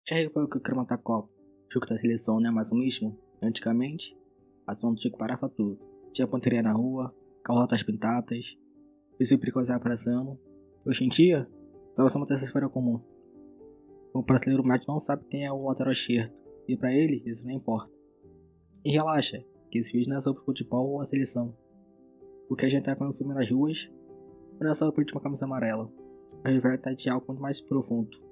Já reparou que o clima tá copo? O jogo da seleção não é mais o mesmo? Antigamente, a ação do Chico parava tudo. Tinha ponteria na rua, carrotas pintadas, vizinho perigoso aparecendo. Hoje em dia, só uma terça-feira comum. O brasileiro médio não sabe quem é o lateral esquerdo, e pra ele, isso não importa. E relaxa, que esse vídeo não é sobre futebol ou a seleção. O que a gente tá consumindo nas ruas não é só por uma camisa amarela. A rivalidade de algo muito mais profundo.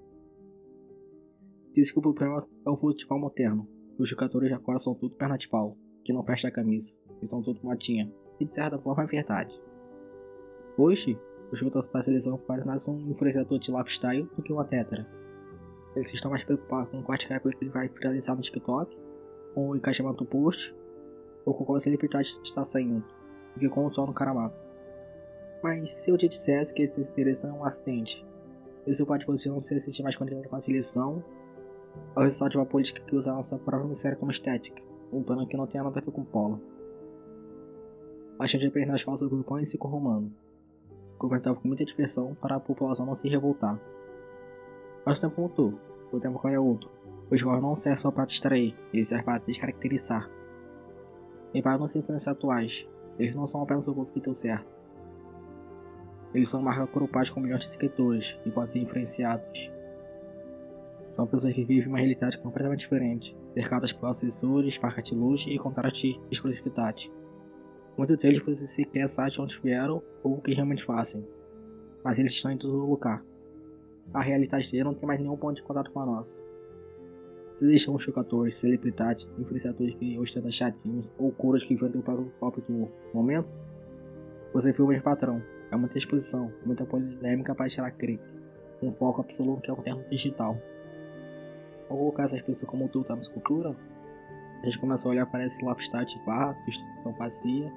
Diz que o problema é o futebol moderno, que os jogadores de agora são tudo perna de pau, que não fecha a camisa, e são tudo motinha, e de certa forma é verdade. Hoje, o jogador da seleção parece mais um influenciador de lifestyle do que uma tetra. Eles estão mais preocupados com o corte que ele vai viralizar no TikTok, com o engajamento do post, ou com qual celebridade está saindo, do que com o sol no caramato. Mas se eu te dissesse que esse interesse não é um acidente, isso pode você não se sentir mais conectado com a seleção, é o resultado de uma política que usa a nossa própria miséria como estética, um plano que não tem nada a ver com polo. A gente aprende nas calças do grupão e ciclo romano. O governo estava com muita diversão para a população não se revoltar. Mas o tempo mudou, o tempo agora é outro. Os jogos não servem só para distrair, eles servem para descaracterizar. E para não se influenciar atuais, eles não são apenas o povo que deu certo. Eles são marcas corporais com milhões de seguidores e podem ser influenciados. São pessoas que vivem uma realidade completamente diferente, cercadas por assessores, marcas de luxo e contratos de exclusividade. Muitos deles você sequer sabe de onde vieram ou o que realmente fazem, mas eles estão em todo lugar. A realidade deles não tem mais nenhum ponto de contato com a nossa. Se deixam jogadores, celebridades, influenciadores que ostentam chatinhos ou curas que vendem para o pop do momento, você viu o mesmo patrão. É muita exposição, muita polêmica para tirar clique, um foco absoluto que é o termo digital. Ao colocar essas pessoas como tu tá na escultura, a gente começa a olhar para esse lifestyle de barra, distribuição vazia,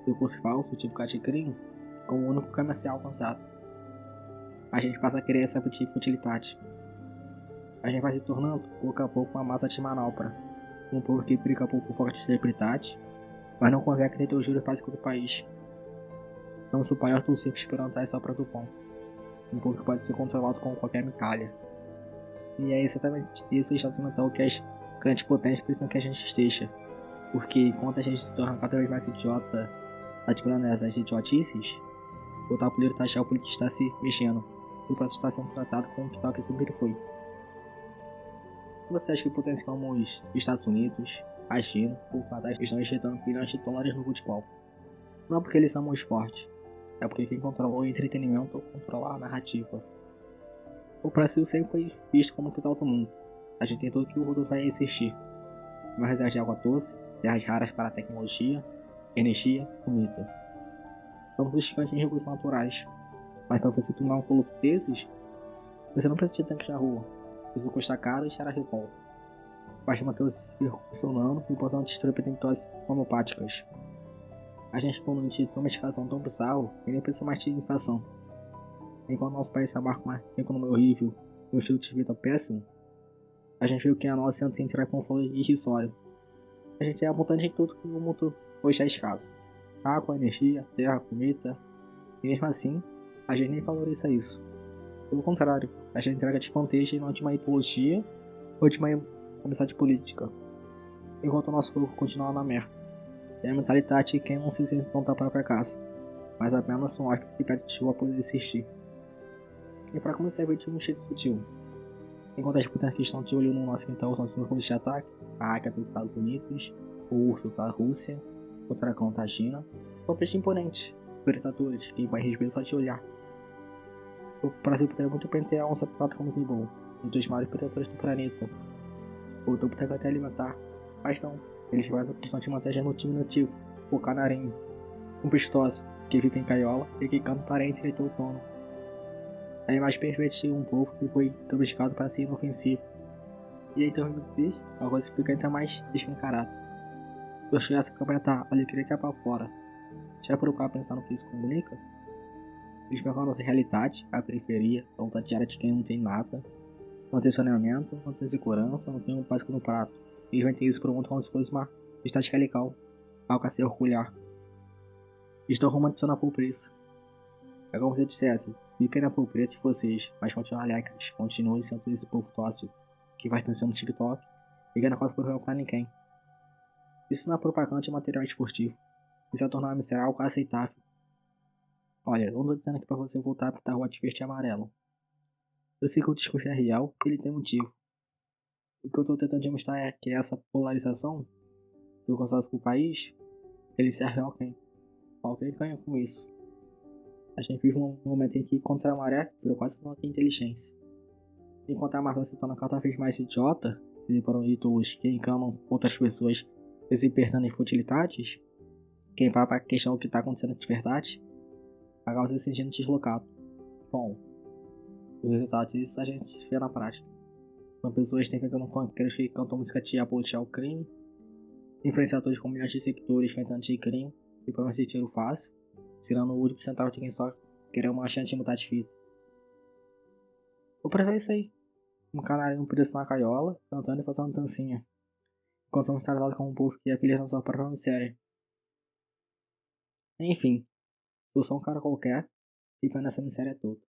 recurso falso, tipo de crime, como o único caminho a ser alcançado. A gente passa a querer essa futilidade. A gente vai se tornando, pouco a pouco, uma massa de manobra. Um povo que briga por fofoca de celebridade, mas não consegue entender os juros básicos do país. Somos o palhaço do circo esperando a sobra do pão. Um povo que pode ser controlado com qualquer migalha. E é exatamente isso o estado mental que as grandes potências precisam que a gente esteja. Porque enquanto a gente se torna cada vez mais idiota, admirando essas idiotices, o tabuleiro tá achando que está se mexendo. E o processo está sendo tratado como o que sempre foi. Você acha que potências como os Estados Unidos, a China ou o Canadá estão injetando bilhões de dólares no futebol? Não é porque eles amam o esporte, é porque quem controla o entretenimento controla a narrativa. O Brasil sempre foi visto como o quintal do mundo. A gente tem tudo que o mundo vai existir. Uma reserva de água doce, terras raras para tecnologia, energia, comida. Somos os gigantes em recursos naturais. Mas para você tomar um produto desses, você não precisa de tanque na rua. Isso custa caro e gera revolta. Basta manter o circo funcionando e posando destruir pretensões homopáticas. A gente com um de domesticação tão bizarro que nem precisa mais de inflação. Enquanto nosso país se amarca uma economia horrível e um estilo de vida péssimo, a gente viu que a nossa tenta entrar com um valor irrisório. A gente é abundante em tudo que o mundo hoje é escasso. Água, energia, terra, comida. E mesmo assim, a gente nem valoriza isso. Pelo contrário, a gente entrega de bandeja e não de uma ideologia ou de uma amizade política. Enquanto o nosso povo continua na merda. É a mentalidade de quem não se sente pronto da própria casa, mas apenas um hóspede que pede chuva para poder existir. E para começar a ver de um jeito sutil. Enquanto as putas que estão de olho no nosso quintal usando símbolos de ataque, a águia dos Estados Unidos, o urso da Rússia, o dragão da China, são peixes imponentes, predadores que vai receber só de olhar. O Brasil poderia muito bem ter a onça pintada como símbolo, um dos maiores predadores do planeta. O topo deve até alimentar, mas não, eles fazem a questão de manter no diminutivo, o canarinho, um pistoso que vive em caiola e que canta para entreter o dono. A imagem perfeita de um povo que foi domesticado para ser inofensivo. E aí, então, a coisa fica ainda mais escancarada. Se eu chegasse a completar a alegria que é pra fora, já parou para pensar no que isso comunica? Eles pegam a nossa realidade, a periferia, a luta diária de quem não tem nada, não tem saneamento, não tem segurança, não tem um básico no prato. E eles vendem isso para o mundo como se fosse uma estática legal, algo a se orgulhar. Estão romantizando a pobreza. É como se dissesse: vivem na pobreza de vocês, mas continuem alegres, continuem sendo esse povo dócil. que faz dancinha no TikTok e ganha quase por pra ninguém. Isso não é propaganda de material esportivo. Isso é tornar a miserável algo aceitável. Olha, eu não tô dizendo aqui pra você voltar a pintar a rua de verde e amarelo. Eu sei que o discurso é real e ele tem motivo. O que eu tô tentando demonstrar é que essa polarização do consenso pro país, ele serve a alguém. Alguém ganha com isso. A gente vive um momento em que contra a maré virou quase não tem inteligência. Enquanto a massa se torna cada vez mais idiota, se separam de todos que encanam outras pessoas e se perdendo em futilidades, quem para pra questionar o que tá acontecendo de verdade, acaba se sentindo deslocado. Bom, os resultados disso a gente vê na prática. São pessoas tentando funkeiros que cantam música de apologia ao crime, influenciadores com milhões de seguidores tentando de crime e por esse tiro fácil, tirando o último centavo de quem só querer uma chance de mudar de fita. O preço é isso aí. Um canarinho preso na gaiola, cantando e fazendo dancinha. Enquanto somos tratados como um povo que é feliz na sua própria miséria. Enfim, sou só um cara qualquer, vivendo essa miséria toda.